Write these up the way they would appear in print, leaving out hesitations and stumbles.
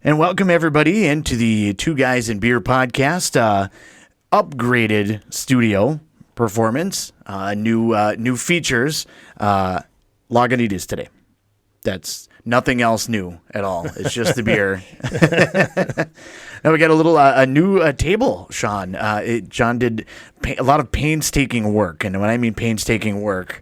And welcome everybody into the Two Guys and Beer podcast, upgraded studio performance, new features, Lagunitas today. That's nothing else new at all. It's just the beer. Now we got a new table, Shawn. John did a lot of painstaking work, and when I mean painstaking work,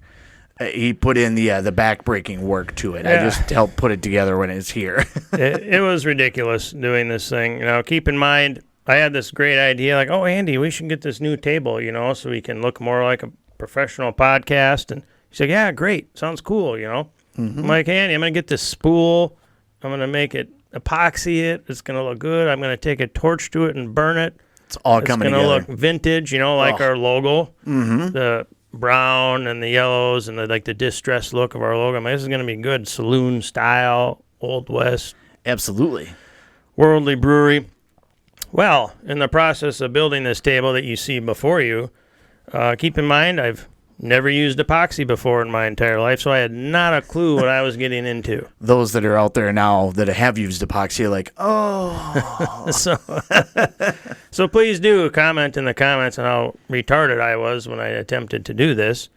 he put in the back-breaking work to it. Yeah. I just helped put it together when it's here. it was ridiculous doing this thing. Keep in mind, I had this great idea, like, oh, Andy, we should get this new table, so we can look more like a professional podcast. And he said, yeah, great. Sounds cool, Mm-hmm. I'm like, Andy, I'm going to get this spool. I'm going to make it, epoxy it. It's going to look good. I'm going to take a torch to it and burn it. It's all coming together. It's going to look vintage, like our logo. Mm-hmm. The brown and the yellows and the distressed look of our logo. This is going to be good. Saloon-style, Old West. Absolutely. Worldly brewery. Well, in the process of building this table that you see before you, keep in mind I've never used epoxy before in my entire life, so I had not a clue what I was getting into. Those that are out there now that have used epoxy are like, oh. So please do comment in the comments on how retarded I was when I attempted to do this.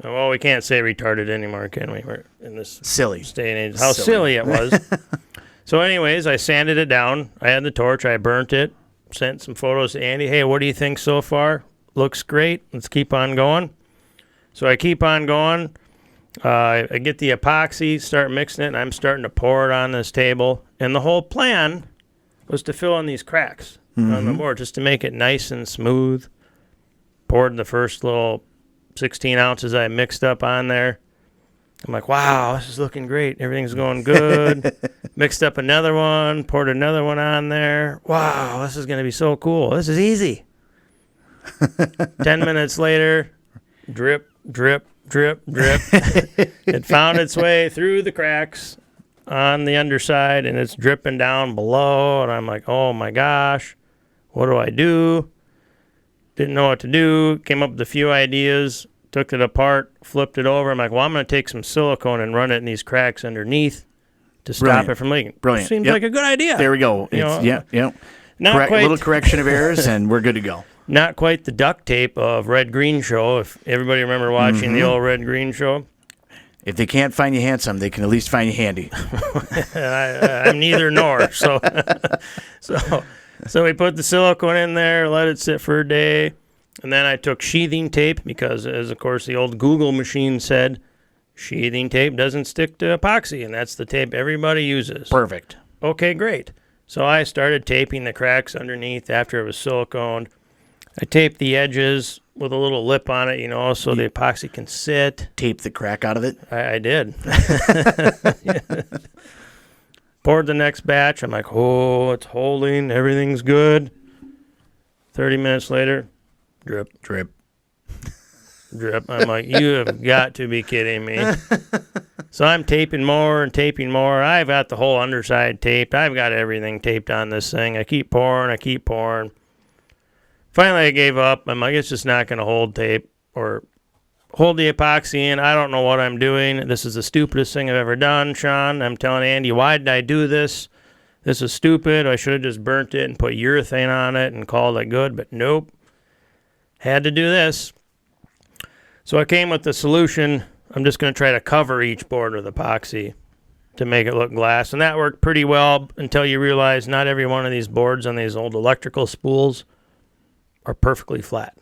Well, we can't say retarded anymore, can we? We're in this silly day and age. How silly it was. So anyways, I sanded it down. I had the torch. I burnt it. Sent some photos to Andy. Hey, what do you think so far? Looks great. Let's keep on going. So I keep on going. I get the epoxy, start mixing it, and I'm starting to pour it on this table. And the whole plan was to fill in these cracks on the board just to make it nice and smooth. Poured the first little 16 ounces I mixed up on there. I'm like, wow, this is looking great. Everything's going good. Mixed up another one, poured another one on there. Wow, this is going to be so cool. This is easy. 10 minutes later, drip, drip, drip, drip. It found its way through the cracks on the underside, and it's dripping down below. And I'm like, oh, my gosh, what do I do? Didn't know what to do. Came up with a few ideas. Took it apart, flipped it over. I'm like, well, I'm going to take some silicone and run it in these cracks underneath to stop it from leaking. Brilliant. Seems like a good idea. There we go. Not quite, little correction of errors, and we're good to go. Not quite the duct tape of Red Green Show, if everybody remember watching the old Red Green Show. If they can't find you handsome, they can at least find you handy. I'm neither nor. So we put the silicone in there, let it sit for a day. And then I took sheathing tape because, as of course the old Google machine said, sheathing tape doesn't stick to epoxy, and that's the tape everybody uses. Perfect. Okay, great. So I started taping the cracks underneath after it was siliconed. I taped the edges with a little lip on it, so the epoxy can sit. Tape the crack out of it? I did. Poured the next batch. I'm like, oh, it's holding. Everything's good. 30 minutes later, drip, drip, drip. I'm like, you have got to be kidding me. So I'm taping more and taping more. I've got the whole underside taped. I've got everything taped on this thing. I keep pouring. Finally, I gave up. I'm like, it's just not going to hold tape or hold the epoxy in. I don't know what I'm doing. This is the stupidest thing I've ever done, Shawn. I'm telling Andy, why did I do this? This is stupid. I should have just burnt it and put urethane on it and called it good, but nope. Had to do this. So I came with the solution. I'm just going to try to cover each board with epoxy to make it look glass. And that worked pretty well until you realize not every one of these boards on these old electrical spools are perfectly flat.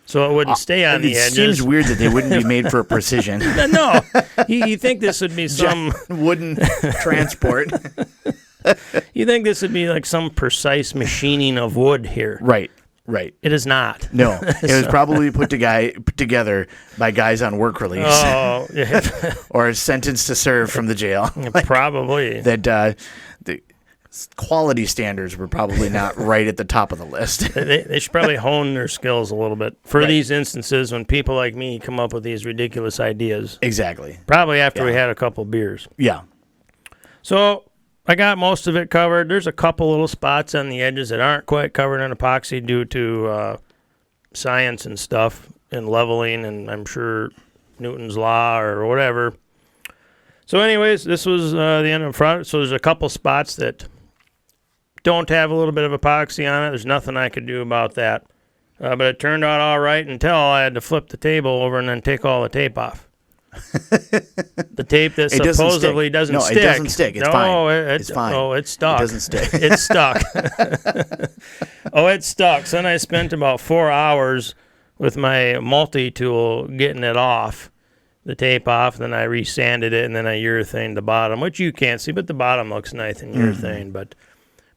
So it wouldn't stay on the edges. It seems weird that they wouldn't be made for precision. No. You think this would be some wooden transport. You think this would be like some precise machining of wood here. Right. It is not. No, it was probably put together by guys on work release. Oh, yeah. Or sentenced to serve from the jail. Probably. That the quality standards were probably not right at the top of the list. They should probably hone their skills a little bit for these instances when people like me come up with these ridiculous ideas. Exactly. Probably after we had a couple beers. Yeah. So I got most of it covered. There's a couple little spots on the edges that aren't quite covered in epoxy due to science and stuff and leveling, and I'm sure Newton's law or whatever. So anyways, this was the end up front. So there's a couple spots that don't have a little bit of epoxy on it, there's nothing I could do about that. But it turned out all right until I had to flip the table over and then take all the tape off. The tape that supposedly doesn't stick. No, it doesn't stick. It's fine. It's fine. Oh, it's stuck. It doesn't stick. It's stuck. Oh, it's stuck. So then I spent about 4 hours with my multi-tool getting it off, the tape off. Then I resanded it, and then I urethaned the bottom, which you can't see, but the bottom looks nice and urethaned. But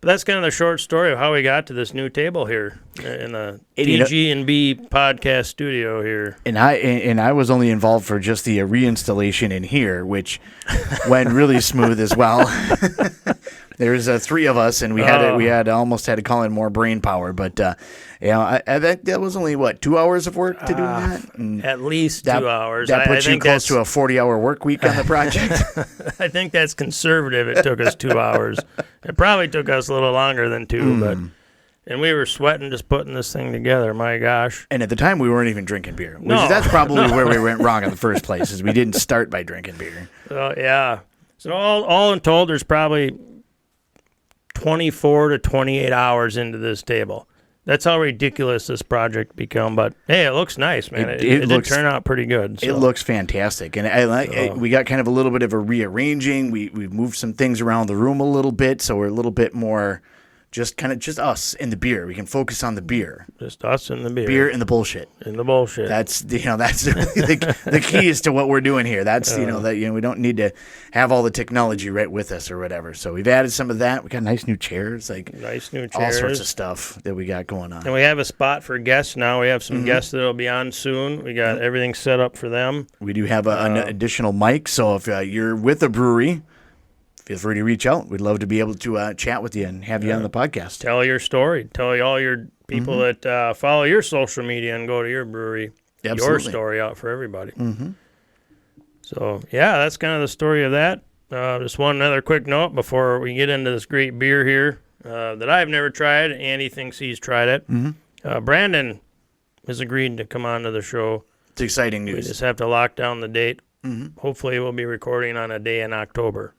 that's kind of the short story of how we got to this new table here in the TG&B podcast studio here. And I was only involved for just the reinstallation in here, which went really smooth as well. There's 3 of us, and we had almost had to call in more brain power, but I think that was only 2 hours of work to do that. And at least 2 hours. That puts you close to a 40-hour work week on the project. I think that's conservative. It took us 2 hours. It probably took us a little longer than 2, and we were sweating just putting this thing together. My gosh! And at the time, we weren't even drinking beer. That's probably where we went wrong in the first place. Is we didn't start by drinking beer. Yeah. So all in told, there's probably 24 to 28 hours into this table. That's how ridiculous this project become. But hey, it looks nice, man. It did turn out pretty good. So. It looks fantastic, and we got kind of a little bit of a rearranging. We've moved some things around the room a little bit, so we're a little bit more just us and the beer. We can focus on the beer. Just us and the beer. Beer and the bullshit. And the bullshit. That's the key is to what we're doing here. That's we don't need to have all the technology right with us or whatever. So we've added some of that. We got nice new chairs, all sorts of stuff that we got going on. And we have a spot for guests now. We have some guests that'll be on soon. We got everything set up for them. We do have an additional mic. So if you're with a brewery, feel free to reach out. We'd love to be able to chat with you and have you on the podcast. Tell your story. Tell all your people that follow your social media and go to your brewery. Absolutely. Your story out for everybody. So, yeah, that's kind of the story of that. Just one other quick note before we get into this great beer here that I've never tried. Andy thinks he's tried it. Brandon has agreed to come on to the show. It's exciting news. We just have to lock down the date. Hopefully we'll be recording on a day in October.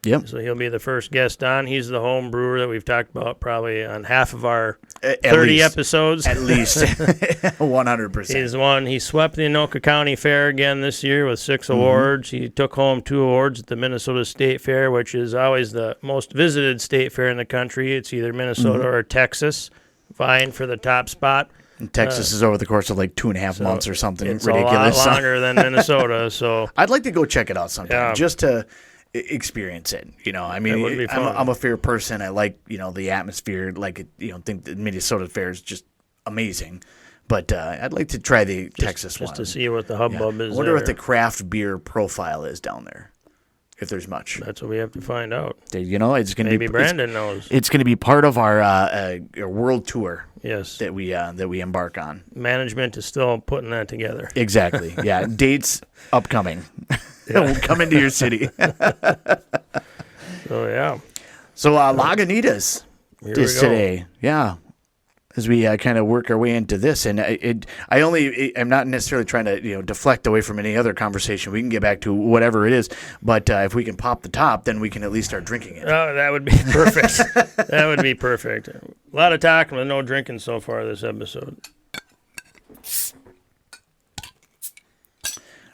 Yep. So he'll be the first guest on. He's the home brewer that we've talked about probably on half of our 30 episodes. At least 100%. He's won. He swept the Anoka County Fair again this year with 6 awards. He took home 2 awards at the Minnesota State Fair, which is always the most visited state fair in the country. It's either Minnesota or Texas, vying for the top spot. And Texas is over the course of 2.5 months or something it's ridiculous. It's a lot longer than Minnesota. So I'd like to go check it out sometime just to experience it. I'm a fair person. I like the atmosphere. Think the Minnesota Fair is just amazing. But I'd like to try the Texas one just to see what the hubbub is. I wonder what the craft beer profile is down there, if there's much. That's what we have to find out. It's going to be maybe Brandon knows. It's going to be part of our world tour. Yes, that we embark on. Management is still putting that together. Exactly. Yeah, dates upcoming. We'll come into your city. So yeah. So Lagunitas is today. Yeah. As we kind of work our way into this, and I'm not necessarily trying to deflect away from any other conversation. We can get back to whatever it is, but if we can pop the top, then we can at least start drinking it. Oh, that would be perfect. That would be perfect. A lot of talking with no drinking so far this episode.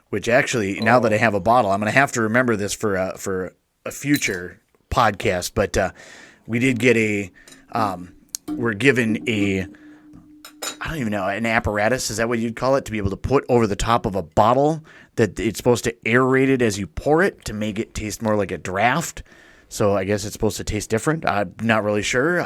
Which actually, now that I have a bottle, I'm going to have to remember this for a future podcast. But we did get we're given I don't even know, an apparatus. Is that what you'd call it? To be able to put over the top of a bottle that it's supposed to aerate it as you pour it to make it taste more like a draft. So I guess it's supposed to taste different. I'm not really sure.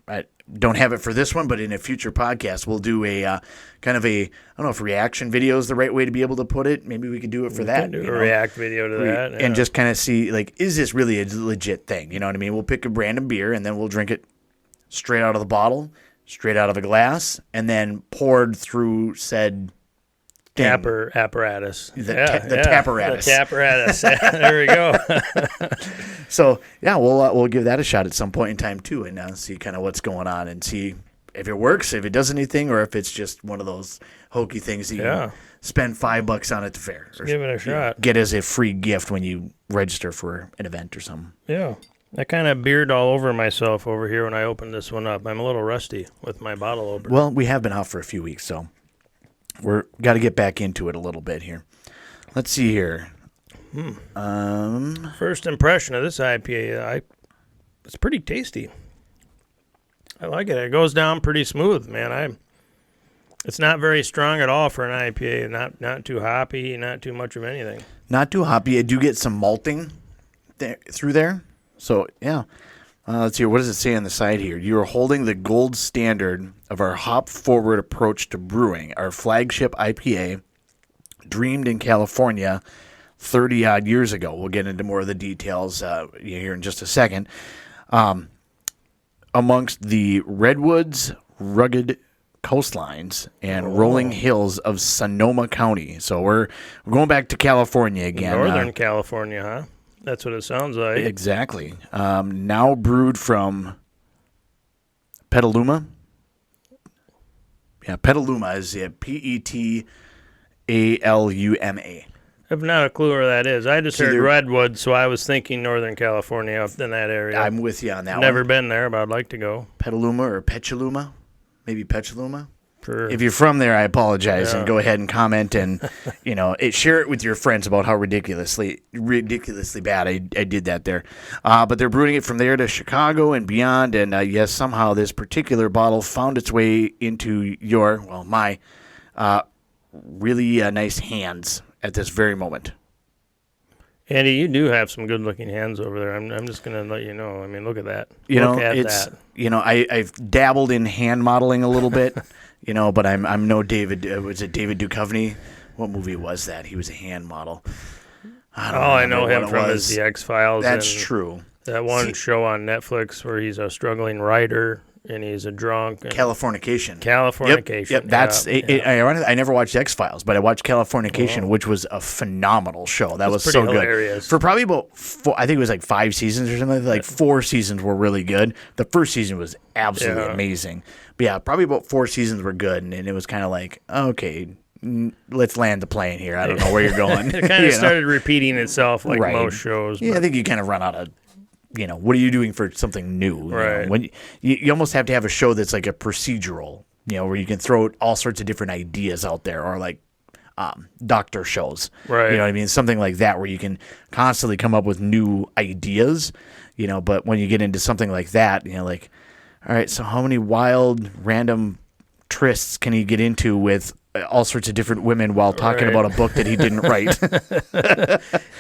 I don't have it for this one, but in a future podcast, we'll do a kind of I don't know if reaction video is the right way to be able to put it. Maybe we could do it for that. Do a react video to that. And just kind of see, is this really a legit thing? You know what I mean? We'll pick a random beer, and then we'll drink it straight out of the bottle, straight out of a glass, and then poured through said tapper apparatus. The tapparatus. The tapparatus. There we go. So yeah, we'll give that a shot at some point in time too, and see kind of what's going on, and see if it works, if it does anything, or if it's just one of those hokey things that you spend $5 on at the fair. Or give it a shot. Get as a free gift when you register for an event or something. Yeah. I kind of beard all over myself over here when I opened this one up. I'm a little rusty with my bottle opener. Well, we have been out for a few weeks, so we're got to get back into it a little bit here. Let's see here. First impression of this IPA, it's pretty tasty. I like it. It goes down pretty smooth, man. It's not very strong at all for an IPA. Not too hoppy, not too much of anything. Not too hoppy. I do get some malting through there. So, yeah. Let's see. What does it say on the side here? You are holding the gold standard of our hop-forward approach to brewing. Our flagship IPA, dreamed in California 30-odd years ago. We'll get into more of the details here in just a second. Amongst the redwoods, rugged coastlines, and rolling hills of Sonoma County. So we're going back to California again. Northern California, huh? That's what it sounds like. Exactly. Now brewed from Petaluma. Yeah, Petaluma is Petaluma. I have not a clue where that is. I just heard Redwood, so I was thinking Northern California up in that area. I'm with you on that one. Never been there, but I'd like to go. Petaluma or Petaluma? Maybe Petaluma? Sure. If you're from there, I apologize, and go ahead and comment and share it with your friends about how ridiculously bad I did that there. But they're brewing it from there to Chicago and beyond, and yes, somehow this particular bottle found its way into my really nice hands at this very moment. Andy, you do have some good-looking hands over there. I'm just going to let you know. I mean, look at that. I've dabbled in hand modeling a little bit. But I'm no David. Was it David Duchovny? What movie was that? He was a hand model. I know him from The X-Files. That's true. That one show on Netflix where he's a struggling writer and he's a drunk. Californication. Yep. That's I never watched X-Files, but I watched Californication, which was a phenomenal show. That was so hilarious. Good. For probably about I think it was like 5 seasons or something. Like 4 seasons were really good. The first season was absolutely amazing. But yeah, probably about 4 seasons were good, and it was kind of like, okay, let's land the plane here. I don't know where you're going. It kind of started repeating itself like most shows. Yeah, I think you kind of run out of, what are you doing for something new? Right. When you almost have to have a show that's like a procedural, where you can throw all sorts of different ideas out there, or like doctor shows. Right. You know what I mean? Something like that where you can constantly come up with new ideas, but when you get into something like that, like, all right, so how many wild, random trysts can he get into with all sorts of different women while talking about a book that he didn't write?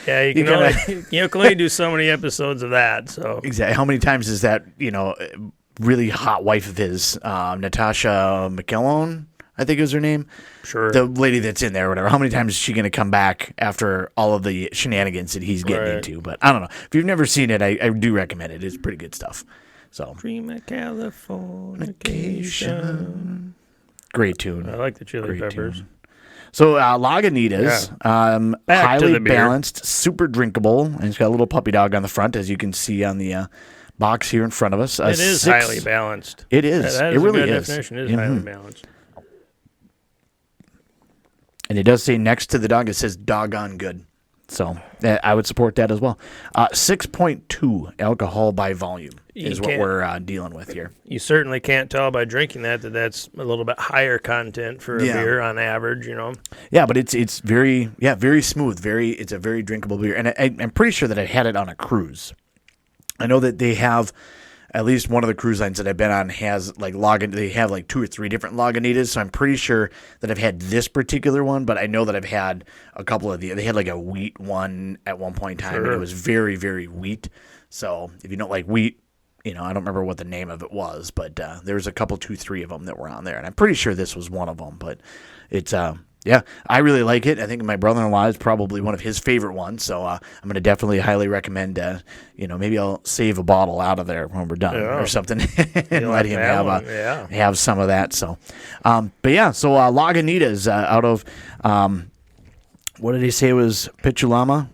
Yeah, you can only do so many episodes of that. So exactly, how many times is that? Really hot wife of his, Natasha McElhone, I think is her name. Sure, the lady that's in there, or whatever. How many times is she going to come back after all of the shenanigans that he's getting into? But I don't know. If you've never seen it, I do recommend it. It's pretty good stuff. So, Dream of Californication. Great tune. I like the Chili Peppers. Tune. So, Lagunitas, highly balanced, super drinkable, and it's got a little puppy dog on the front, as you can see on the box here in front of us. It is highly balanced. It is. It really a good is. Definition. It is highly balanced. And it does say next to the dog, it says doggone good. So I would support that as well. 6.2 alcohol by volume is what we're dealing with here. You certainly can't tell by drinking that's a little bit higher content for a beer on average, Yeah, but it's very smooth. It's a very drinkable beer. And I'm pretty sure that I had it on a cruise. I know that they have at least one of the cruise lines that I've been on has they have like 2 or 3 different Lagunitas, so I'm pretty sure that I've had this particular one, but I know that I've had a couple of they had like a wheat one at one point in time, and it was very, very wheat. So if you don't like wheat, I don't remember what the name of it was, but there was a couple, 2, 3 of them that were on there, and I'm pretty sure this was one of them, but it's I really like it. I think my brother-in-law is probably one of his favorite ones, so I'm going to definitely highly recommend, maybe I'll save a bottle out of there when we're done or something and let him have some of that. So, so Lagunitas out of, what did he say it was, Petaluma?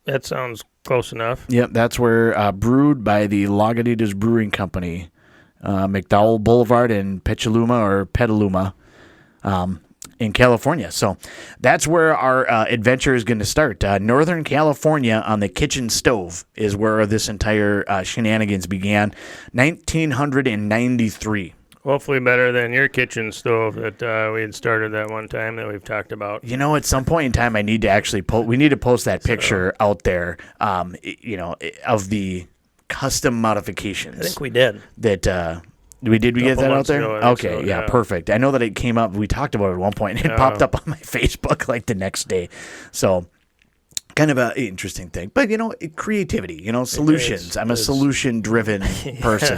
That sounds close enough. Yep, that's where brewed by the Lagunitas Brewing Company, McDowell Boulevard in Petaluma. in California. So that's where our adventure is going to start. Northern California on the kitchen stove is where this entire shenanigans began. 1993. Hopefully better than your kitchen stove that we had started that one time that we've talked about. You know, at some point in time, I need to actually we need to post that picture out there, of the custom modifications. I think we did. That we get that out there? Okay, yeah, perfect. I know that it came up. We talked about it at one point, and it popped up on my Facebook like the next day. So kind of an interesting thing. But, creativity, solutions. I'm a solution-driven person.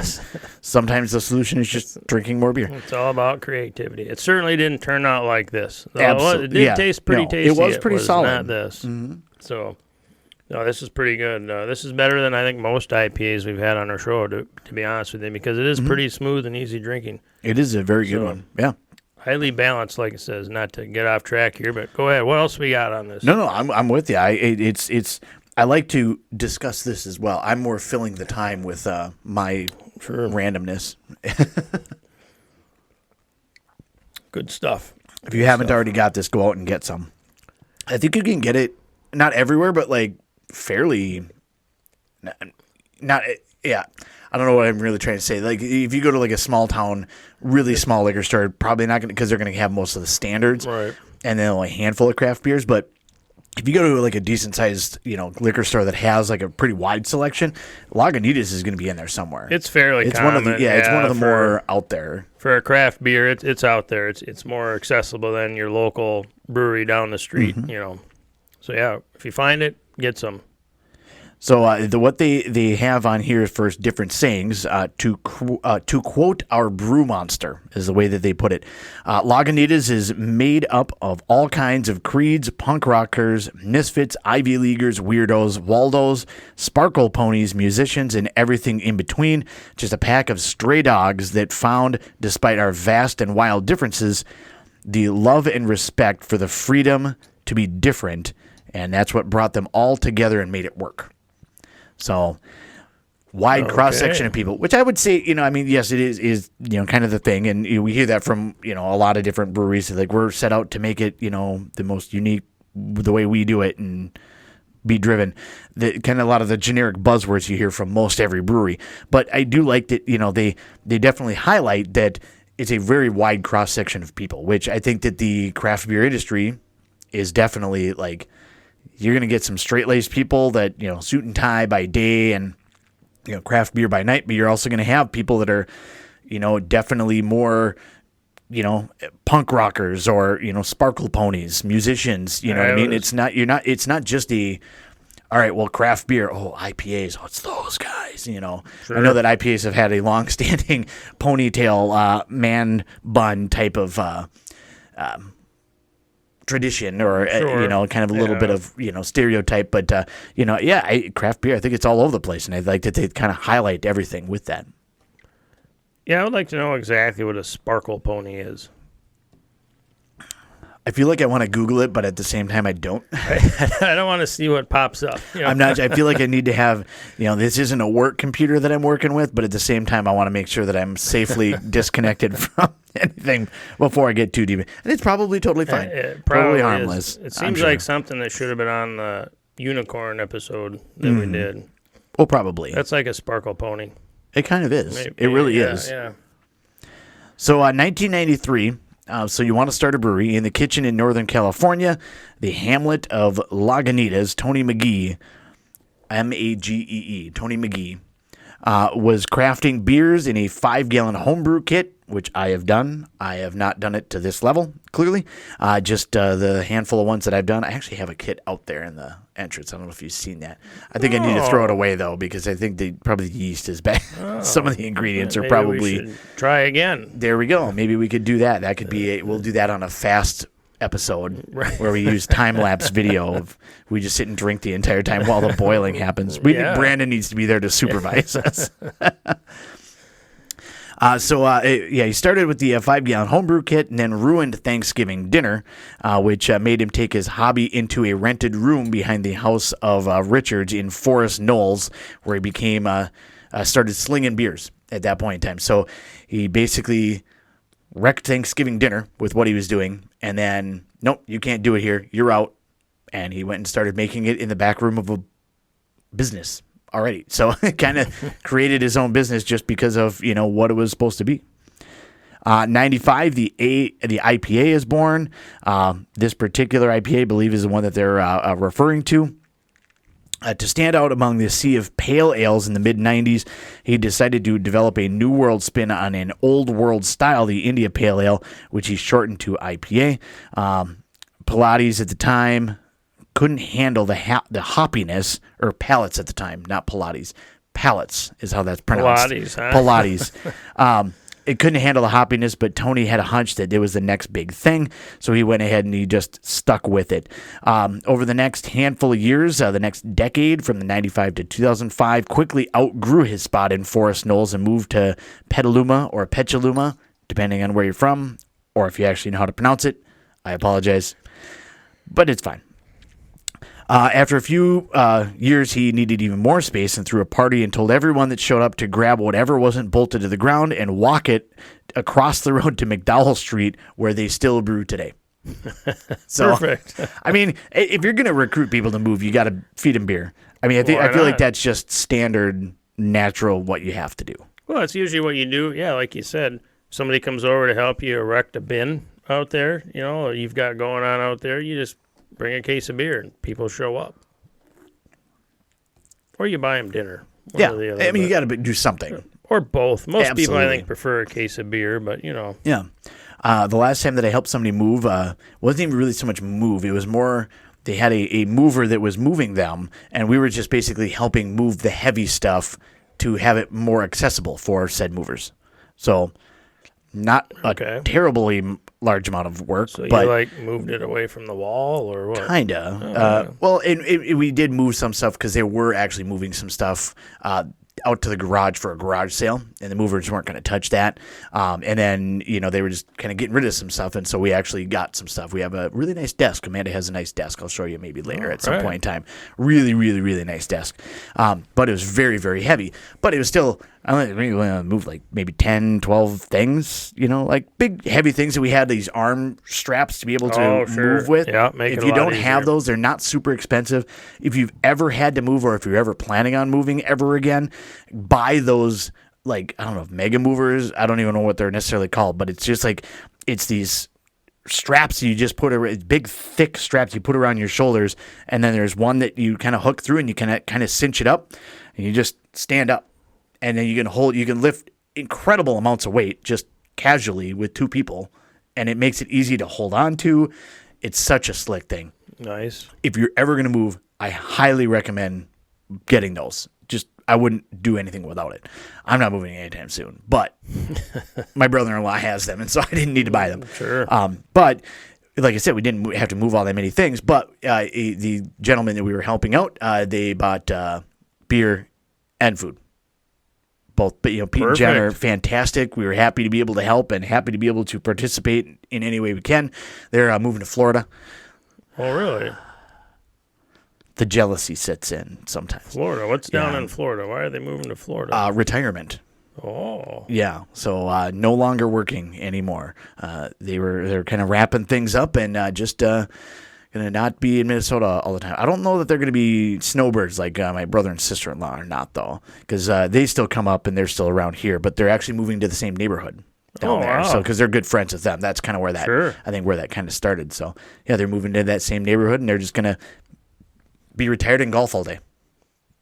Sometimes the solution is just drinking more beer. It's all about creativity. It certainly didn't turn out like this. Absolutely. It did taste pretty tasty. It was pretty solid. Not this. Mm-hmm. So, no, this is pretty good. This is better than I think most IPAs we've had on our show, to be honest with you, because it is pretty smooth and easy drinking. It is a very good one. Yeah. Highly balanced, like it says. Not to get off track here, but go ahead. What else we got on this? No, I'm with you. I like to discuss this as well. I'm more filling the time with my randomness. Good stuff. If you haven't already got this, go out and get some. I think you can get it not everywhere, but like fairly. Not yeah. I don't know what I'm really trying to say. Like, if you go to like a small town, really small liquor store, probably not going to, because they're going to have most of the standards, right? And then only a handful of craft beers. But if you go to like a decent sized, liquor store that has like a pretty wide selection, Lagunitas is going to be in there somewhere. It's fairly common. It's one of the more out there for a craft beer. It's out there. It's more accessible than your local brewery down the street. Mm-hmm. So yeah, if you find it, get some. So what they have on here for different sayings, to quote our brew monster is the way that they put it. Lagunitas is made up of all kinds of creeds, punk rockers, misfits, Ivy Leaguers, weirdos, Waldos, sparkle ponies, musicians, and everything in between. Just a pack of stray dogs that found, despite our vast and wild differences, the love and respect for the freedom to be different, and that's what brought them all together and made it work. So, wide cross-section of people, which I would say, yes, it is kind of the thing. And we hear that from, a lot of different breweries. Like, we're set out to make it, the most unique, the way we do it and be driven. The kind of a lot of the generic buzzwords you hear from most every brewery. But I do like that, they definitely highlight that it's a very wide cross-section of people, which I think that the craft beer industry is definitely like, you're going to get some straight-laced people that, suit and tie by day and, craft beer by night, but you're also going to have people that are, definitely more, punk rockers or, sparkle ponies, musicians, you know what I mean? It's not just all right, well, craft beer, IPAs, it's those guys, Sure. I know that IPAs have had a long-standing ponytail, man bun type of, tradition or sure. Kind of a little bit of stereotype, but craft beer, I think it's all over the place, and I like that they kind of highlight everything with that. I would like to know exactly what a sparkle pony is. I feel like I want to Google it, but at the same time I don't. I don't want to see what pops up. I feel like I need to have, this isn't a work computer that I'm working with, but at the same time I want to make sure that I'm safely disconnected from anything before I get too deep. And it's probably totally fine. Probably harmless. It seems like something that should have been on the unicorn episode that we did. Well, probably. That's like a sparkle pony. It kind of is. Maybe. It really is. Yeah. So 1993... so you want to start a brewery in the kitchen in Northern California, the hamlet of Lagunitas. Tony McGee, Magee, Tony McGee, was crafting beers in a 5-gallon homebrew kit, which I have done. I have not done it to this level, clearly. Just the handful of ones that I've done. I actually have a kit out there in the entrance. I don't know if you've seen that. I think I need to throw it away, though, because I think probably the yeast is bad. Some of the ingredients are probably... we should try again. There we go. Maybe we could do that. That could be... we'll do that on a fast episode where we use time-lapse video of we just sit and drink the entire time while the boiling happens. Brandon needs to be there to supervise us. He started with the 5-gallon homebrew kit and then ruined Thanksgiving dinner, which made him take his hobby into a rented room behind the house of Richards in Forest Knolls, where he became started slinging beers at that point in time. So he basically wrecked Thanksgiving dinner with what he was doing, and then, nope, you can't do it here. You're out. And he went and started making it in the back room of a business already. So it kind of created his own business just because of, what it was supposed to be. 95, the IPA is born. This particular IPA, I believe, is the one that they're referring to. To stand out among the sea of pale ales in the mid-90s, he decided to develop a New World spin on an Old World style, the India Pale Ale, which he shortened to IPA. Pilates at the time couldn't handle the hoppiness, or palates at the time, not Pilates. Palates is how that's pronounced. Pilates, huh? Pilates. It couldn't handle the hoppiness, but Tony had a hunch that it was the next big thing, so he went ahead and he just stuck with it. Over the next handful of years, the next decade, from the 95 to 2005, quickly outgrew his spot in Forest Knolls and moved to Petaluma or Petaluma, depending on where you're from, or if you actually know how to pronounce it. I apologize, but it's fine. After a few years, he needed even more space and threw a party and told everyone that showed up to grab whatever wasn't bolted to the ground and walk it across the road to McDowell Street, where they still brew today. So, Perfect. I mean, if you're going to recruit people to move, you got to feed them beer. I mean, I feel like that's just standard, natural, what you have to do. Well, it's usually what you do. Yeah, like you said, somebody comes over to help you erect a bin out there, you've got going on out there, you just bring a case of beer and people show up. Or you buy them dinner. Yeah, I mean, you got to do something. Or both. Most people, I Absolutely. think, prefer a case of beer, but, Yeah. The last time that I helped somebody move wasn't even really so much move. It was more they had a mover that was moving them, and we were just basically helping move the heavy stuff to have it more accessible for said movers. So not a terribly large amount of work. So but you, moved it away from the wall or what? Kind of. Well, we did move some stuff because they were actually moving some stuff out to the garage for a garage sale, and the movers weren't going to touch that. And then, they were just kind of getting rid of some stuff, and so we actually got some stuff. We have a really nice desk. Amanda has a nice desk. I'll show you maybe later at some point in time. Really, really, really nice desk. But it was very, very heavy. But it was still, I moved like maybe 10, 12 things, like big, heavy things that we had these arm straps to be able to move with. Yeah, if you don't have those, they're not super expensive. If you've ever had to move, or if you're ever planning on moving ever again, buy those, mega movers. I don't even know what they're necessarily called, but it's just it's these straps you just put big, thick straps you put around your shoulders, and then there's one that you kind of hook through, and you can kind of cinch it up, and you just stand up, and then you can lift incredible amounts of weight just casually with two people, and it makes it easy to hold on to. It's such a slick thing. Nice. If you're ever going to move, I highly recommend getting those. I wouldn't do anything without it. I'm not moving anytime soon, but my brother-in-law has them, and so I didn't need to buy them. Sure. But like I said, we didn't have to move all that many things. But the gentleman that we were helping out, they bought beer and food. Both, but Pete and Jen are fantastic. We were happy to be able to help and happy to be able to participate in any way we can. They're moving to Florida. Oh, really? The jealousy sets in sometimes. Florida? What's down in Florida? Why are they moving to Florida? Retirement. Oh. Yeah. So no longer working anymore. They're kind of wrapping things up and just going to not be in Minnesota all the time. I don't know that they're going to be snowbirds like my brother and sister-in-law are not, though, because they still come up and they're still around here, but they're actually moving to the same neighborhood down there. Wow. So because they're good friends with them. That's kind of where I think where that kind of started. So, yeah, they're moving to that same neighborhood, and they're just going to be retired and golf all day.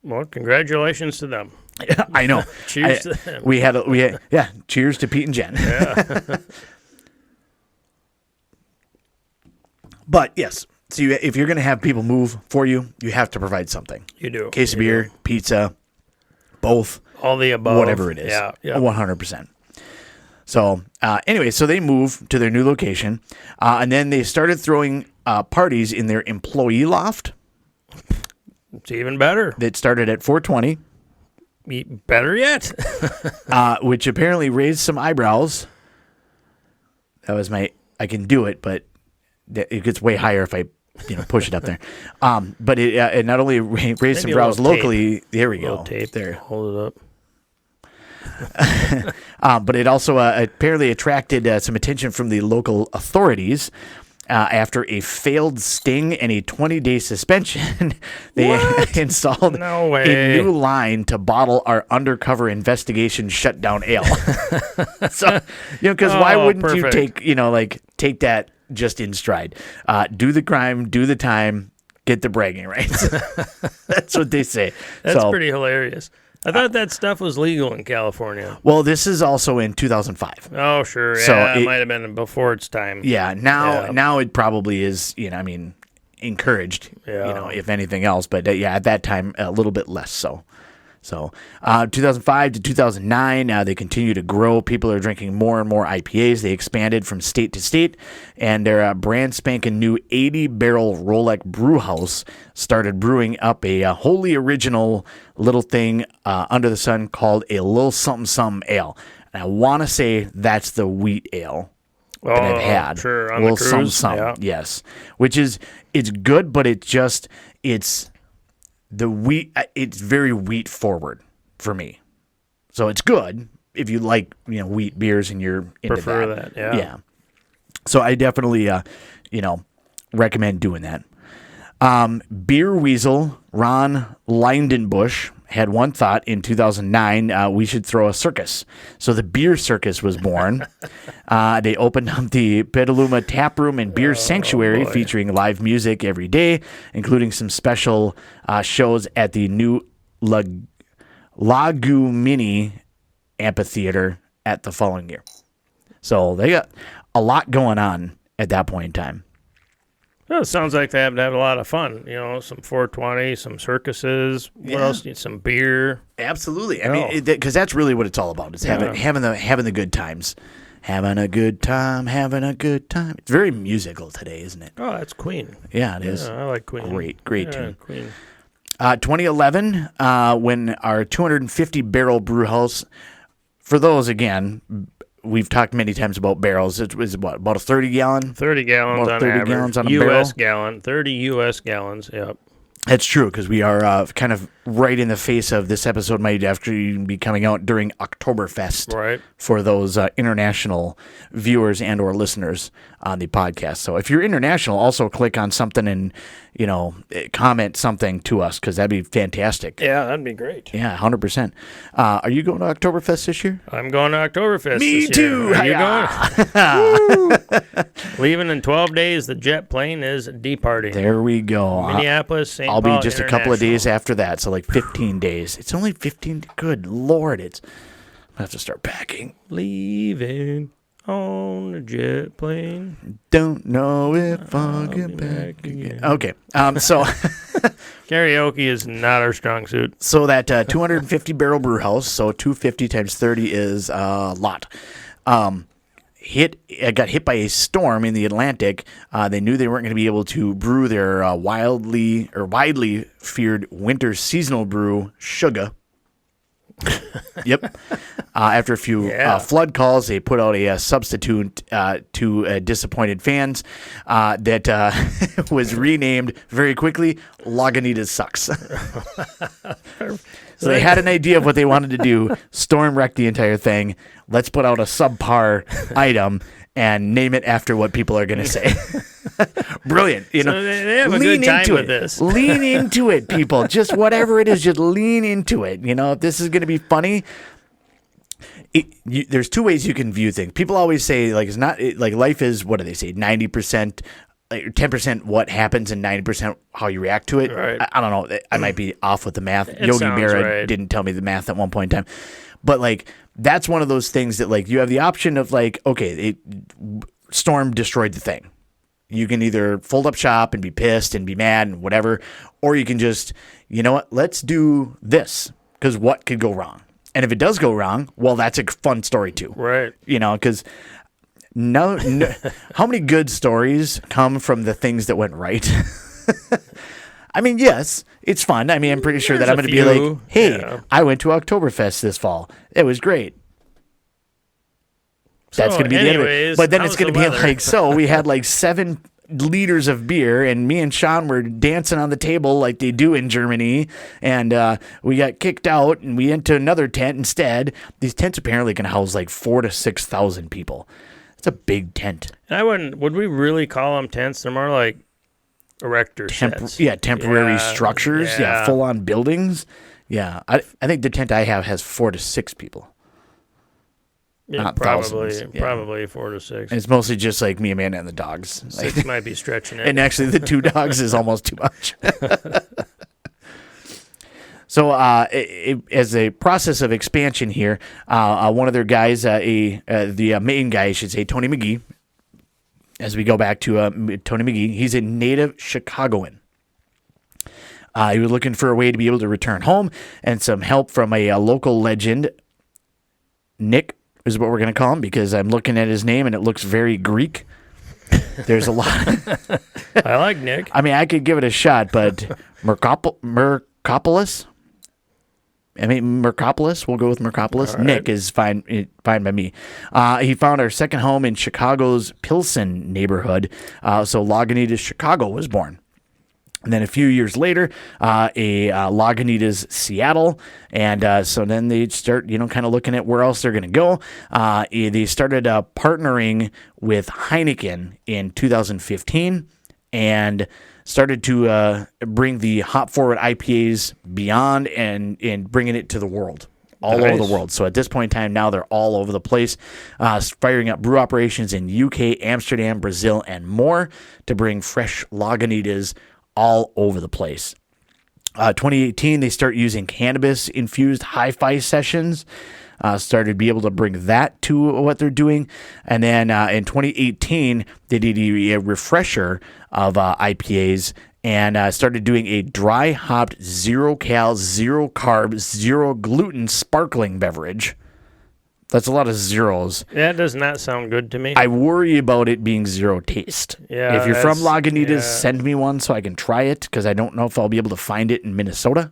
Well, congratulations to them. I know. Cheers to them. We had cheers to Pete and Jen. Yeah. But yes, so if you're going to have people move for you, you have to provide something. You do. Case of beer, pizza, both. All the above. Whatever it is. Yeah. 100%. So anyway, so they moved to their new location, and then they started throwing parties in their employee loft. It's even better. That started at 420. Better yet. Which apparently raised some eyebrows. That was I can do it, but it gets way higher if I push it up there. But it not only raised some brows locally. There we go. Tape. There. Hold it up. But it also apparently attracted some attention from the local authorities. After a failed sting and a 20-day suspension, they installed No a way. new line to bottle our undercover investigation shutdown ale. So, because why wouldn't you perfect. take that just in stride? Do the crime, do the time, get the bragging rights. That's what they say. That's pretty hilarious. I thought that stuff was legal in California. Well, this is also in 2005. Oh, sure. Yeah, So it might have been before its time. Yeah, now it probably is, encouraged, Yeah. if anything else. But at that time, a little bit less so. So 2005 to 2009, they continue to grow. People are drinking more and more IPAs. They expanded from state to state, and their brand spanking new 80-barrel Rolex brew house started brewing up a wholly original little thing under the sun called a little something something ale. And I want to say that's the wheat ale that I've had. Sure, on a little the cruise. something, Yeah. yes. Which is, it's good, but it's the wheat. It's very wheat forward for me. So it's good if you like, wheat beers and you're into Prefer that, yeah. Yeah. So I definitely, recommend doing that. Beer Weasel Ron Lindenbush had one thought in 2009, we should throw a circus. So the beer circus was born. They opened up the Petaluma Tap Room and Beer Sanctuary, featuring live music every day, including some special shows at the new Lagunitas Amphitheater at the following year. So they got a lot going on at that point in time. Well, it sounds like they have to have a lot of fun. Some 420, some circuses. What else? Need some beer. Absolutely. I mean, because that's really what it's all about. It's having the good times. Having a good time. It's very musical today, isn't it? Oh, that's Queen. Yeah, it is. I like Queen. Great tune. Queen. 2011, when our 250-barrel brew house, for those, again, we've talked many times about barrels. It was about a 30-gallon? 30 gallons about on 30 average. gallons on a U.S. barrel. gallon. 30 U.S. gallons, yep. That's true, because we are kind of right in the face of this episode might actually be coming out during Oktoberfest Right. for those international viewers and or listeners on the podcast. So if you're international, also click on something and, comment something to us, because that'd be fantastic. Yeah, that'd be great. Yeah, 100%. Are you going to Oktoberfest this year? I'm going to Oktoberfest Me this year. too. Are you going? Leaving in 12 days, the jet plane is departing. There we go. Minneapolis, St. I'll Paul be just a couple of days International. after that, so like 15 days. It's only 15. Good Lord, I have to start packing. Leaving on the jet plane. Don't know if I'll get back again. Okay, so Karaoke is not our strong suit. so that 250-barrel brew house, so 250 times 30 is a lot. Got hit by a storm in the Atlantic. They knew they weren't going to be able to brew their widely feared winter seasonal brew, Sugar. Yep. After a few flood calls, they put out a substitute to disappointed fans that was renamed very quickly Lagunitas Sucks. So they had an idea of what they wanted to do. Storm wrecked the entire thing. Let's put out a subpar item and name it after what people are going to say. Brilliant. So they have a good time with this. Lean into it, people. Just whatever it is, just lean into it. If this is going to be funny, there's two ways you can view things. People always say, like, it's not like life is, what do they say, 90%, like 10% what happens and 90% how you react to it. Right. I don't know. I might be off with the math. It Yogi sounds Berra right. didn't tell me the math at one point in time. But, like, that's one of those things that, like, you have the option of, like, okay, storm destroyed the thing. You can either fold up shop and be pissed and be mad and whatever, or you can just, you know what, let's do this, because what could go wrong? And if it does go wrong, well, that's a fun story too. Right. Because no, how many good stories come from the things that went right? I mean, yes, it's fun. I mean, I'm pretty sure that I'm There's going to a be few, like, hey, yeah. I went to Oktoberfest this fall. It was great. That's So, going to be the end of it. anyways, But then how's it's going to the be weather? like, so we had like 7 liters of beer, and me and Shawn were dancing on the table like they do in Germany, and we got kicked out, and we went to another tent instead. These tents apparently can house like 4,000 to 6,000 people. It's a big tent. And would we really call them tents? They're more like erector sets. Yeah, temporary structures. Yeah, full-on buildings. Yeah, I think the tent I have has 4 to 6 people. Yeah, Not probably thousands. Yeah. Probably 4 to 6. And it's mostly just like me, Amanda, and the dogs. 6 might be stretching it. And actually, the 2 dogs is almost too much. So, as a process of expansion here, one of their guys, the main guy, I should say, Tony McGee. As we go back to Tony McGee, he's a native Chicagoan. He was looking for a way to be able to return home, and some help from a local legend, Nick is what we're going to call him, because I'm looking at his name and it looks very Greek. There's a lot. I like Nick. I mean, I could give it a shot, but Mercopoulos? Mercopoulos. We'll go with Mercopoulos. Right. Nick is fine by me. He found our second home in Chicago's Pilsen neighborhood. So Lagunitas, Chicago was born. And then a few years later, Lagunitas, Seattle. And so then they start, kind of looking at where else they're going to go. They started partnering with Heineken in 2015 and started to bring the hop-forward IPAs beyond and bringing it to the world, all over the world. So at this point in time, now they're all over the place, firing up brew operations in UK, Amsterdam, Brazil, and more to bring fresh Lagunitas all over the place. 2018, they start using cannabis-infused hi-fi sessions. Started to be able to bring that to what they're doing. And then in 2018, they did a refresher of IPAs and started doing a dry-hopped, zero-cal, zero-carb, zero-gluten sparkling beverage. That's a lot of zeros. That does not sound good to me. I worry about it being zero taste. Yeah, if you're from Lagunitas, send me one so I can try it, because I don't know if I'll be able to find it in Minnesota.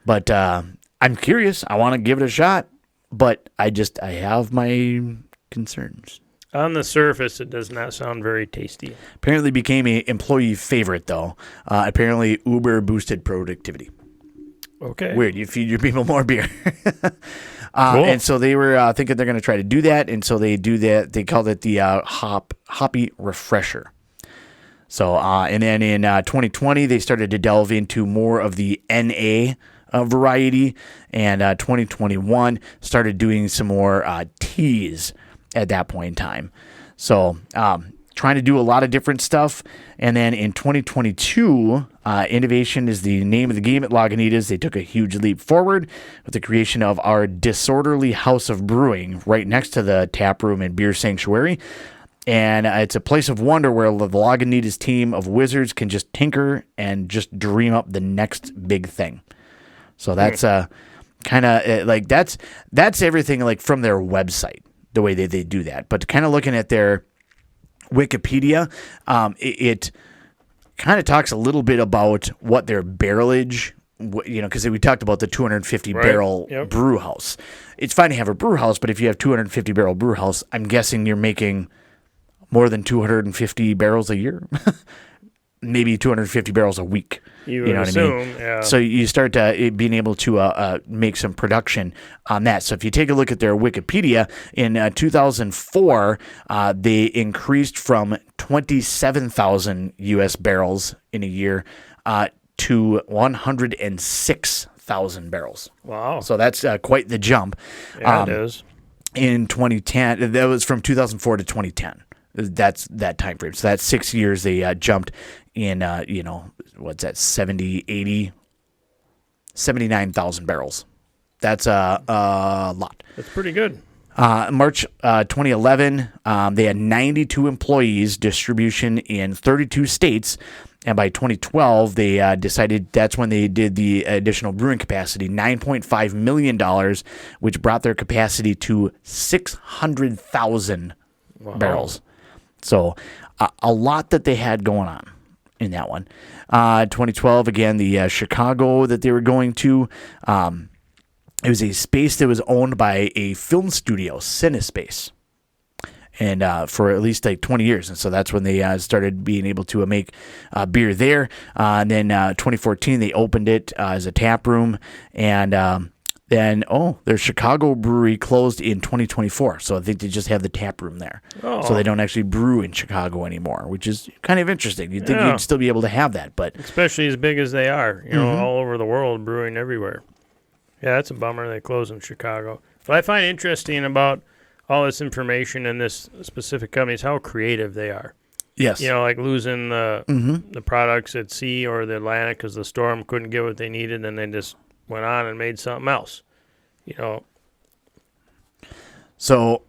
But I'm curious. I want to give it a shot, but I have my concerns. On the surface, it does not sound very tasty. Apparently became an employee favorite, though. Apparently Uber boosted productivity. Okay. Weird. You feed your people more beer. Cool. And so they were thinking they're going to try to do that. And so they do that. They called it the Hoppy Refresher. So, and then in 2020, they started to delve into more of the NA variety. And 2021 started doing some more teas at that point in time. So, trying to do a lot of different stuff. And then in 2022, innovation is the name of the game at Lagunitas. They took a huge leap forward with the creation of our disorderly house of brewing right next to the tap room and beer sanctuary. And it's a place of wonder where the Lagunitas team of wizards can just tinker and just dream up the next big thing. So that's kind of like that's everything like from their website, the way they do that. But kind of looking at their Wikipedia, it kind of talks a little bit about what their barrelage, because we talked about the 250 barrel brew house. It's fine to have a brew house, but if you have 250 barrel brew house, I'm guessing you're making more than 250 barrels a year, maybe 250 barrels a week. You know what assume, I mean? Yeah. So you start being able to make some production on that. So if you take a look at their Wikipedia, in 2004, they increased from 27,000 U.S. barrels in a year to 106,000 barrels. Wow. So that's quite the jump. Yeah, it is. In 2010, that was from 2004 to 2010. That's that time frame. So that's 6 years they jumped in, what's that, 79,000 barrels. That's a lot. That's pretty good. March 2011, they had 92 employees, distribution in 32 states. And by 2012, they decided that's when they did the additional brewing capacity, $9.5 million, which brought their capacity to 600,000 barrels. So a lot that they had going on in that one. 2012, again, the Chicago that they were going to, it was a space that was owned by a film studio, CineSpace. and for at least like 20 years. And so that's when they started being able to make beer there. And then 2014, they opened it as a tap room. And then, their Chicago brewery closed in 2024. So I think they just have the tap room there. So they don't actually brew in Chicago anymore, which is kind of interesting. You'd think you'd still be able to have that, but especially as big as they are, all over the world, brewing everywhere. Yeah, that's a bummer they close in Chicago. What I find interesting about all this information in this specific company is how creative they are. yes. Like losing the products at sea or the Atlantic because the storm couldn't get what they needed, and they just went on and made something else. So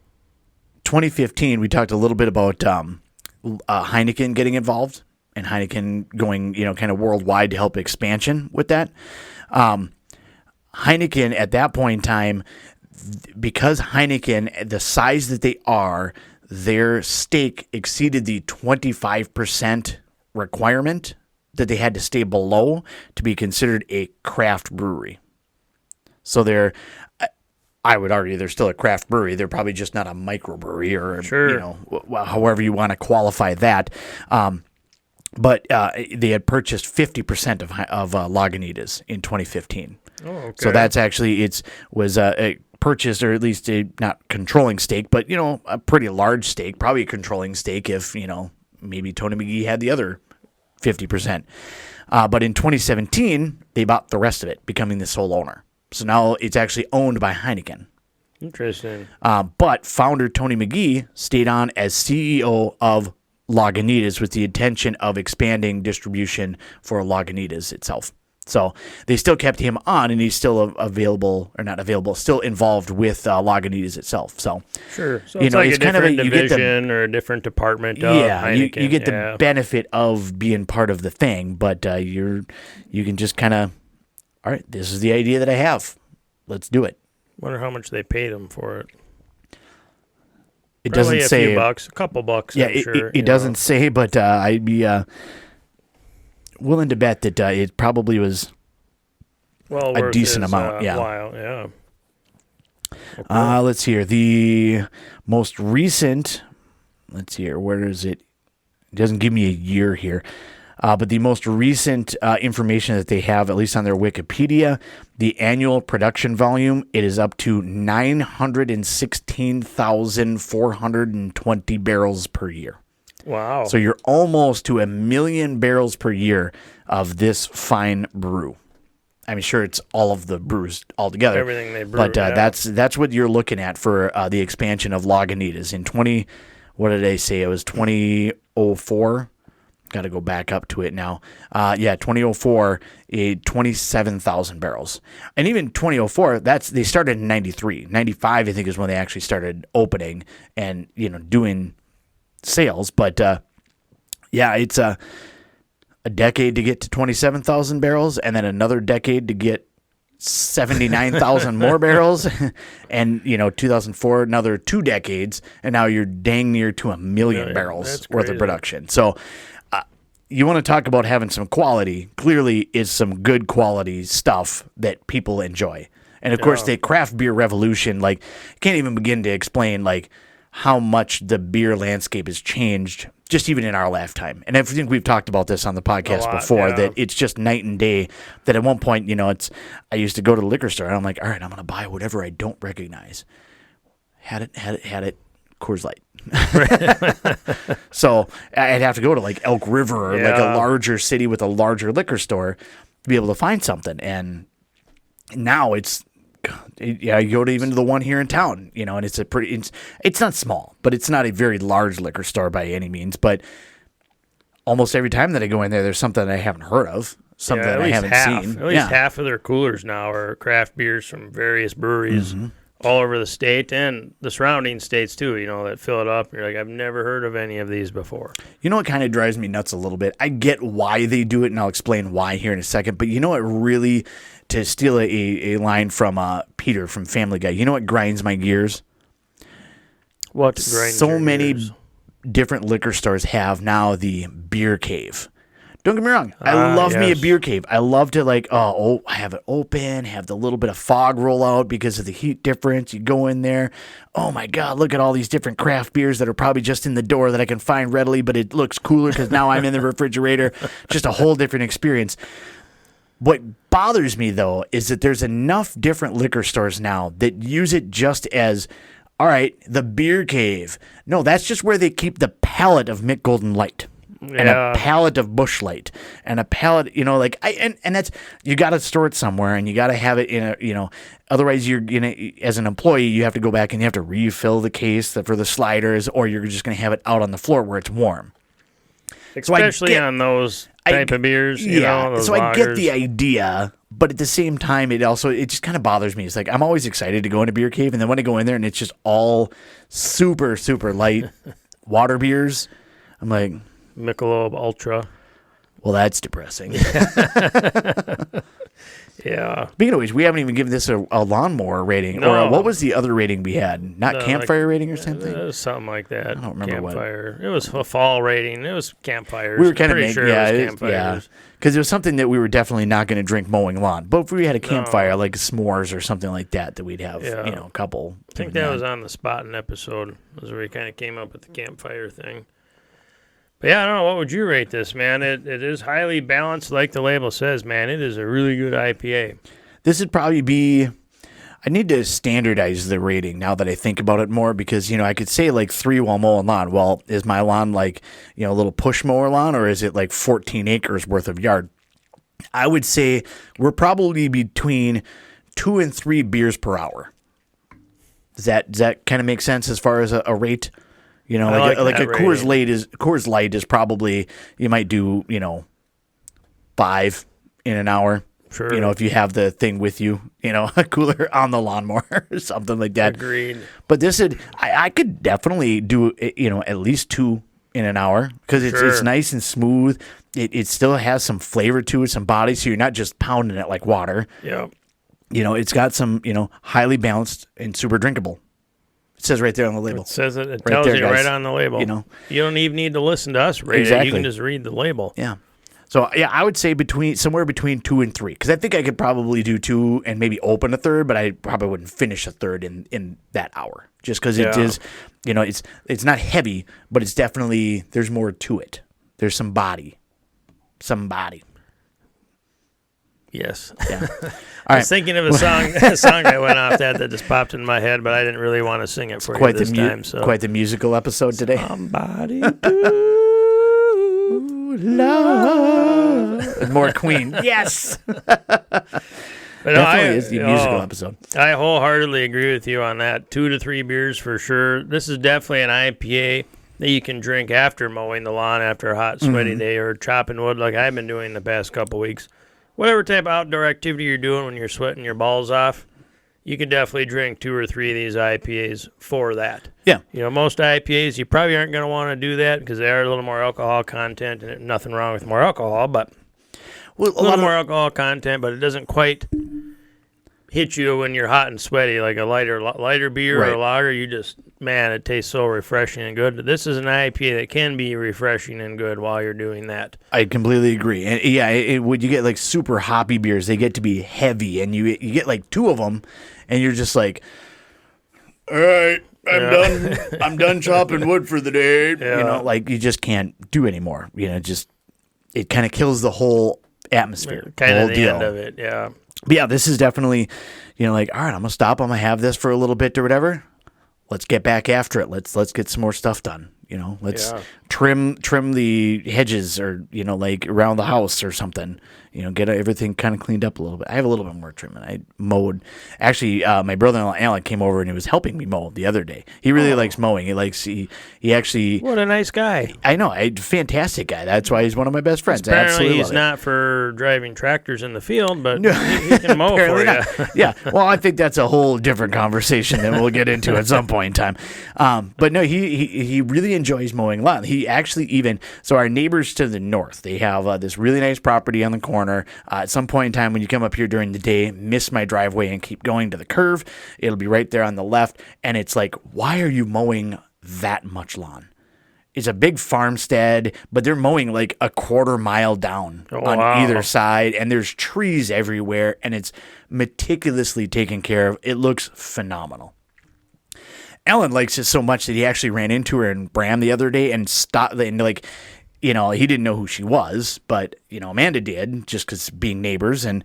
2015, we talked a little bit about Heineken getting involved and Heineken going, kind of worldwide to help expansion with that. Heineken at that point in time, because Heineken, the size that they are, their stake exceeded the 25% requirement that they had to stay below to be considered a craft brewery. So I would argue they're still a craft brewery. They're probably just not a microbrewery or, however you want to qualify that. But they had purchased 50% of Lagunitas in 2015. Oh, okay. So that's actually, was a purchase, or at least a not controlling stake, but, a pretty large stake, probably a controlling stake if, maybe Tony McGee had the other 50%. But in 2017, they bought the rest of it, becoming the sole owner. So now it's actually owned by Heineken. Interesting. But founder Tony McGee stayed on as CEO of Lagunitas with the intention of expanding distribution for Lagunitas itself. So they still kept him on, and he's still still involved with Lagunitas itself. So sure, so it's like it's a different kind of division or a different department. Of Heineken. You get the benefit of being part of the thing, but you can just kind of, all right, this is the idea that I have. Let's do it. Wonder how much they paid him for it. It Probably doesn't say a few bucks, a couple bucks. Yeah, I'm sure, it doesn't say, but I'd be willing to bet that it probably was a decent amount. While, yeah. Okay. Let's see here. The most recent. Let's see here. Where is it? It doesn't give me a year here. But the most recent information that they have, at least on their Wikipedia, the annual production volume, it is up to 916,420 barrels per year. Wow. So you're almost to 1 million barrels per year of this fine brew. I mean, sure, it's all of the brews altogether. Everything they brew, but that's what you're looking at for the expansion of Lagunitas. In what did they say? It was 2004. Got to go back up to it now. 2004, 27,000 barrels. And even 2004, they started in 93. 95, I think, is when they actually started opening and, doing sales. But, it's a decade to get to 27,000 barrels, and then another decade to get 79,000 more barrels. And, 2004, another 2 decades, and now you're dang near to 1 million barrels worth of production. So, you want to talk about having some quality. Clearly is some good quality stuff that people enjoy. And of course, the craft beer revolution, can't even begin to explain, how much the beer landscape has changed just even in our lifetime. And I think we've talked about this on the podcast before, that it's just night and day. That at one point, I used to go to the liquor store and I'm like, all right, I'm going to buy whatever I don't recognize. Had it. Coors Light. So I'd have to go to Elk River or a larger city with a larger liquor store to be able to find something. And now you go to even to the one here in town, and it's it's not small, but it's not a very large liquor store by any means. But almost every time that I go in there, there's something that I haven't heard of, something that I haven't seen. At least half of their coolers now are craft beers from various breweries. Mm-hmm. All over the state and the surrounding states too, that fill it up. You're like, I've never heard of any of these before. You know what kind of drives me nuts a little bit? I get why they do it, and I'll explain why here in a second. But what really, to steal a line from Peter from Family Guy, what grinds my gears? What grinds so your many gears? Different liquor stores have now the beer cave Don't get me wrong. I love me a yes. beer cave. I love to I have it open, have the little bit of fog roll out because of the heat difference. You go in there. Oh my God, look at all these different craft beers that are probably just in the door that I can find readily, but it looks cooler because now I'm in the refrigerator. Just a whole different experience. What bothers me, though, is that there's enough different liquor stores now that use it just as, all right, the beer cave. No, that's just where they keep the pallet of Mick Golden Light. And a pallet of Busch Light and a pallet, and that's, you got to store it somewhere and you got to have it in a, otherwise you're going to, as an employee, you have to go back and you have to refill the case for the sliders, or you're just going to have it out on the floor where it's warm. Especially on those type of beers, you know, those lagers. I get the idea, but at the same time, it just kind of bothers me. It's like, I'm always excited to go in a beer cave, and then when I go in there and it's just all super, super light water beers, I'm like, Michelob Ultra. Well, that's depressing. Yeah. Speaking of which, we haven't even given this a lawnmower rating. No. Or what was the other rating we had? Not campfire rating or something? Something like that. I don't remember campfire. It was a fall rating. It was campfires. We were kind of pretty sure it was campfires. Because it was something that we were definitely not going to drink mowing lawn. But if we had a campfire, like s'mores or something like that we'd have, a couple. I think that was on the Spotting episode. Was where we kind of came up with the campfire thing. But yeah, I don't know. What would you rate this, man? It is highly balanced, like the label says, man. It is a really good IPA. This would probably be... I need to standardize the rating now that I think about it more, because, I could say like 3 while mowing lawn. Well, is my lawn like, a little push mower lawn, or is it like 14 acres worth of yard? I would say we're probably between 2 and 3 beers per hour. Does that kind of make sense as far as a rate? Like a Coors Light is probably, you might do, 5 in an hour. Sure. If you have the thing with you, a cooler on the lawnmower or something like that. Agreed. But I could definitely do, at least 2 in an hour, because it's nice and smooth. It still has some flavor to it, some body, so you're not just pounding it like water. Yeah. It's got some, highly balanced and super drinkable. It says right there on the label. It says it. It tells you right on the label. You don't even need to listen to us rate it. You can just read the label. Yeah. So, yeah, I would say somewhere between 2 and 3, because I think I could probably do 2 and maybe open a third, but I probably wouldn't finish a third in that hour, just because it is, it's not heavy, but it's definitely, there's more to it. There's some body. Yes. Yeah. I was thinking of a song that went off that just popped in my head, but I didn't really want to sing it for you this time. So quite the musical episode today. Somebody do love. More Queen. Yes. But definitely is the musical episode. I wholeheartedly agree with you on that. 2 to 3 beers for sure. This is definitely an IPA that you can drink after mowing the lawn after a hot, sweaty day, or chopping wood like I've been doing the past couple weeks. Whatever type of outdoor activity you're doing when you're sweating your balls off, you can definitely drink 2 or 3 of these IPAs for that. Yeah. Most IPAs, you probably aren't going to want to do that because they are a little more alcohol content, and nothing wrong with more alcohol, but a little more alcohol content, but it doesn't quite hit you when you're hot and sweaty like a lighter beer or a lager. You just, man, it tastes so refreshing and good. This is an IPA that can be refreshing and good while you're doing that. I completely agree. And when you get like super hoppy beers, they get to be heavy, and you get like 2 of them, and you're just like, all right, I'm done chopping wood for the day. Yeah. You just can't do anymore. It kind of kills the whole atmosphere. Kind of the end of it, yeah. But yeah, this is definitely, all right, I'm going to stop. I'm going to have this for a little bit or whatever. Let's get back after it. Let's get some more stuff done. Let's trim the hedges, or, around the house or something. Get everything kind of cleaned up a little bit. I have a little bit more trimming. I mowed. Actually, my brother-in-law Alan came over and he was helping me mow the other day. He really likes mowing. He actually. What a nice guy. I know, fantastic guy. That's why he's one of my best friends. Apparently, he's not for driving tractors in the field, but he can mow for you. Yeah. Well, I think that's a whole different conversation that we'll get into at some point in time. But no, he really enjoys mowing lawn. He actually so our neighbors to the north, they have this really nice property on the corner. At some point in time, when you come up here during the day, miss my driveway and keep going to the curve, it'll be right there on the left. And it's like, why are you mowing that much lawn? it's a big farmstead, but they're mowing like a quarter mile down on either side, and there's trees everywhere, and it's meticulously taken care of. It looks phenomenal. Alan likes it so much that he actually ran into her in Bram the other day and stopped, and like, he didn't know who she was, but, Amanda did, just because being neighbors, and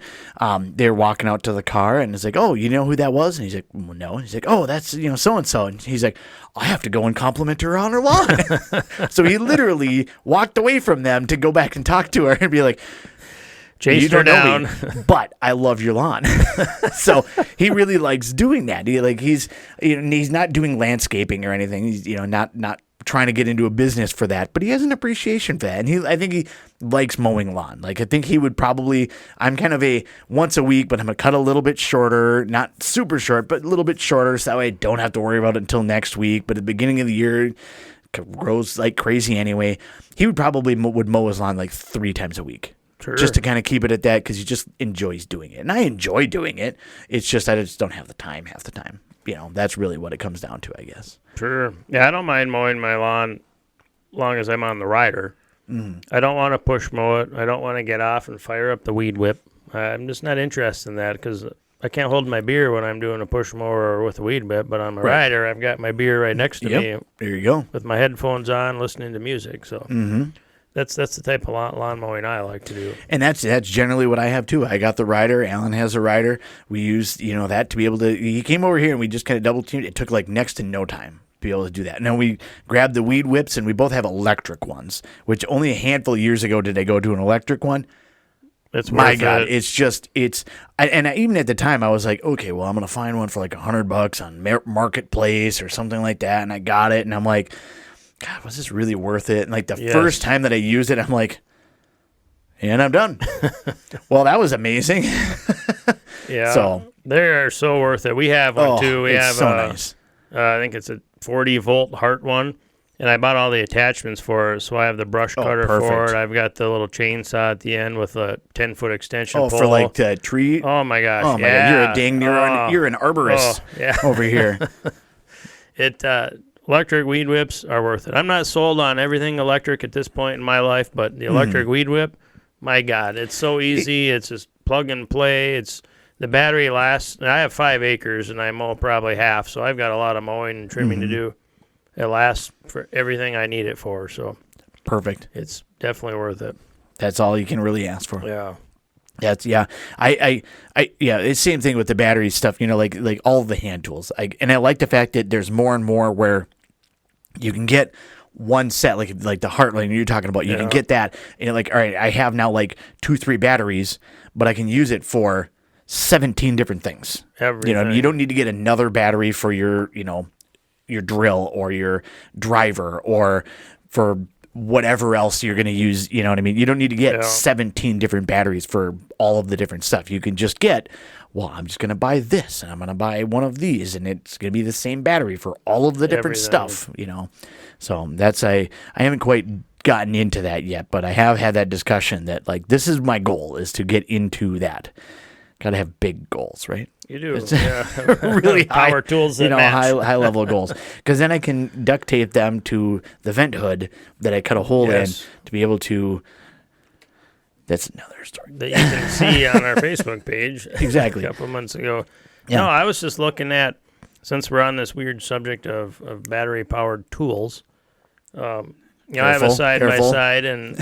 they were walking out to the car, and it's like, oh, you know who that was? And he's like, well, no. And he's like, oh, that's, so-and-so. And he's like, I have to go and compliment her on her lawn. So he literally walked away from them to go back and talk to her and be like, chased her down, but I love your lawn. So he really likes doing that. He's not doing landscaping or anything. He's not trying to get into a business for that, but he has an appreciation for that. And I think he likes mowing lawn. Like, I think he would probably, I'm kind of a once a week, but I'm going to cut a little bit shorter, not super short, but a little bit shorter. So that way I don't have to worry about it until next week. But at the beginning of the year, it grows like crazy anyway. He would probably would mow his lawn like 3 times a week. Sure. Just to kind of keep it at that, because he just enjoys doing it. And I enjoy doing it. It's just I just don't have the time half the time. That's really what it comes down to, I guess. Sure. Yeah, I don't mind mowing my lawn as long as I'm on the rider. I don't want to push mow it. I don't want to get off and fire up the weed whip. I'm just not interested in that, because I can't hold my beer when I'm doing a push mower or with a weed whip. But on my rider, I've got my beer right next to me. There you go. With my headphones on, listening to music. So that's the type of lawn mowing I like to do. And that's generally what I have too. I got the rider. Alan has a rider. We used that to be able to. He came over here and we just kind of double teamed. It took like next to no time to be able to do that. And then we grabbed the weed whips, and we both have electric ones, which only a handful of years ago did I go to an electric one. It's my God, even at the time I was like, okay, well, I'm gonna find one for like $100 on Marketplace or something like that, and I got it, and I'm like, God, was this really worth it? And like the first time that I used it, I'm like, and I'm done. Well, that was amazing. Yeah, so they are so worth it. We have one too. We have nice. I think it's a 40-volt Hart one. And I bought all the attachments for it, so I have the brush cutter for it. I've got the little chainsaw at the end with a 10-foot extension pole. For like the tree? Oh, my gosh. Oh, my God. You're an arborist over here. Electric weed whips are worth it. I'm not sold on everything electric at this point in my life, but the electric weed whip, my God, it's so easy. It's just plug and play. The battery lasts. I have 5 acres, and I mow probably half, so I've got a lot of mowing and trimming to do. It lasts for everything I need it for, so perfect. It's definitely worth it. That's all you can really ask for. Yeah. It's the same thing with the battery stuff, like all the hand tools. And I like the fact that there's more and more where you can get one set, like the Heartline you're talking about. You can get that, and all right, I have now like 2-3 batteries, but I can use it for 17 different things. Everything. You don't need to get another battery for your drill or your driver or for whatever else you're going to use, you know what I mean? You don't need to get 17 different batteries for all of the different stuff. You can just get, I'm just going to buy this, and I'm going to buy one of these, and it's going to be the same battery for all of the different stuff, So that's, I haven't quite gotten into that yet, but I have had that discussion that, this is my goal, is to get into that. Got to have big goals, right? You do. Really power tools that match. high level goals. Because then I can duct tape them to the vent hood that I cut a hole in to be able to. That's another story that you can see on our Facebook page. Exactly. A couple of months ago. Yeah. No, I was just looking at, since we're on this weird subject of battery powered tools. I have a side by side, and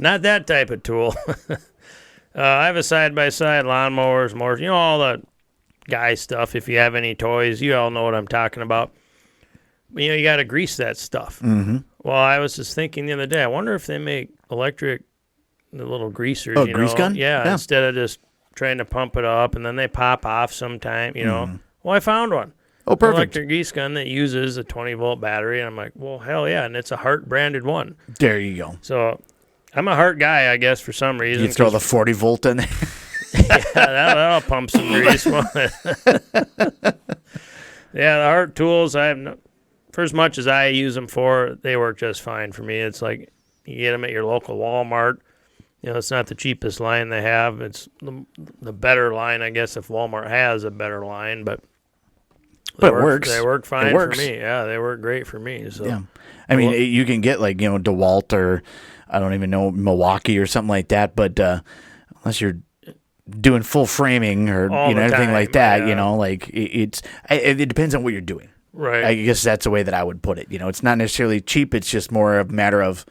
not that type of tool. I have a side-by-side, lawnmowers, mowers, all the guy stuff. If you have any toys, you all know what I'm talking about. But, you got to grease that stuff. Mm-hmm. Well, I was just thinking the other day, I wonder if they make electric, the little greasers. Grease gun? Yeah, instead of just trying to pump it up, and then they pop off sometime, Well, I found one. Oh, perfect. An electric grease gun that uses a 20-volt battery, and I'm like, well, hell yeah, and it's a Hart-branded one. There you go. So I'm a Hart guy, I guess, for some reason. You throw the 40-volt in there? Yeah, that'll pump some grease. The Hart tools, for as much as I use them for, they work just fine for me. It's like you get them at your local Walmart. It's not the cheapest line they have. It's the better line, I guess, if Walmart has a better line. But it works. They work fine for me. Yeah, they work great for me. So. Yeah. I mean, you can get like, DeWalt or I don't even know, Milwaukee or something like that. But unless you're doing full framing or anything like that, like it depends on what you're doing. Right. I guess that's the way that I would put it. It's not necessarily cheap. It's just more of a matter of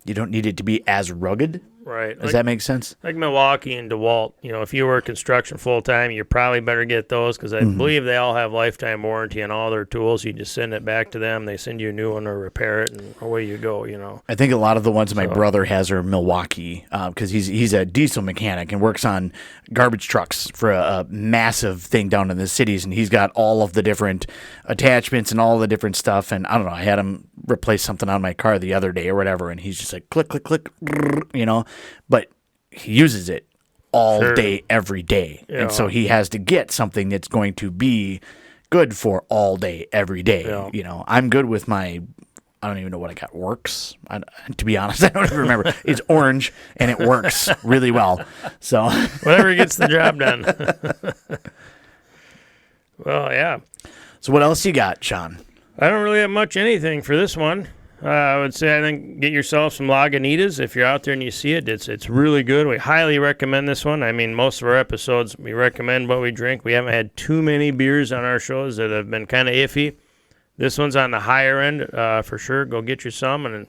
you don't need it to be as rugged. Right. Does that make sense? Like Milwaukee and DeWalt, if you work construction full-time, you probably better get those because I believe they all have lifetime warranty on all their tools. You just send it back to them. They send you a new one or repair it, and away you go, I think a lot of the ones my brother has are Milwaukee because he's a diesel mechanic and works on garbage trucks for a massive thing down in the cities, and he's got all of the different attachments and all the different stuff. And I don't know, I had him replace something on my car the other day or whatever, and he's just like, click, click, click, but he uses it all day, every day. Yeah. And so he has to get something that's going to be good for all day, every day. Yeah. I'm good with I don't even know what I got. Works. To be honest, I don't even remember. It's orange, and it works really well. So whatever gets the job done. Well, yeah. So what else you got, Shawn? I don't really have much anything for this one. I would say, I think, get yourself some Lagunitas. If you're out there and you see it, it's really good. We highly recommend this one. I mean, most of our episodes, we recommend what we drink. We haven't had too many beers on our shows that have been kind of iffy. This one's on the higher end for sure. Go get you some. And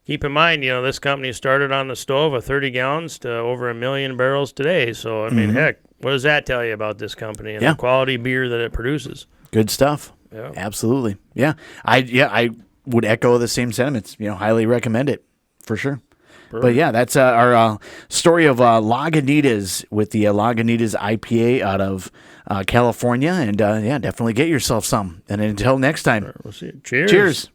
keep in mind, this company started on the stove of 30 gallons to over 1 million barrels today. So, I mean, heck, what does that tell you about this company and the quality beer that it produces? Good stuff. Yeah. Absolutely. Yeah. I would echo the same sentiments. Highly recommend it for sure. Perfect. But yeah, that's our story of Lagunitas with the Lagunitas IPA out of California, and definitely get yourself some. And until next time, we'll see you. Cheers. Cheers.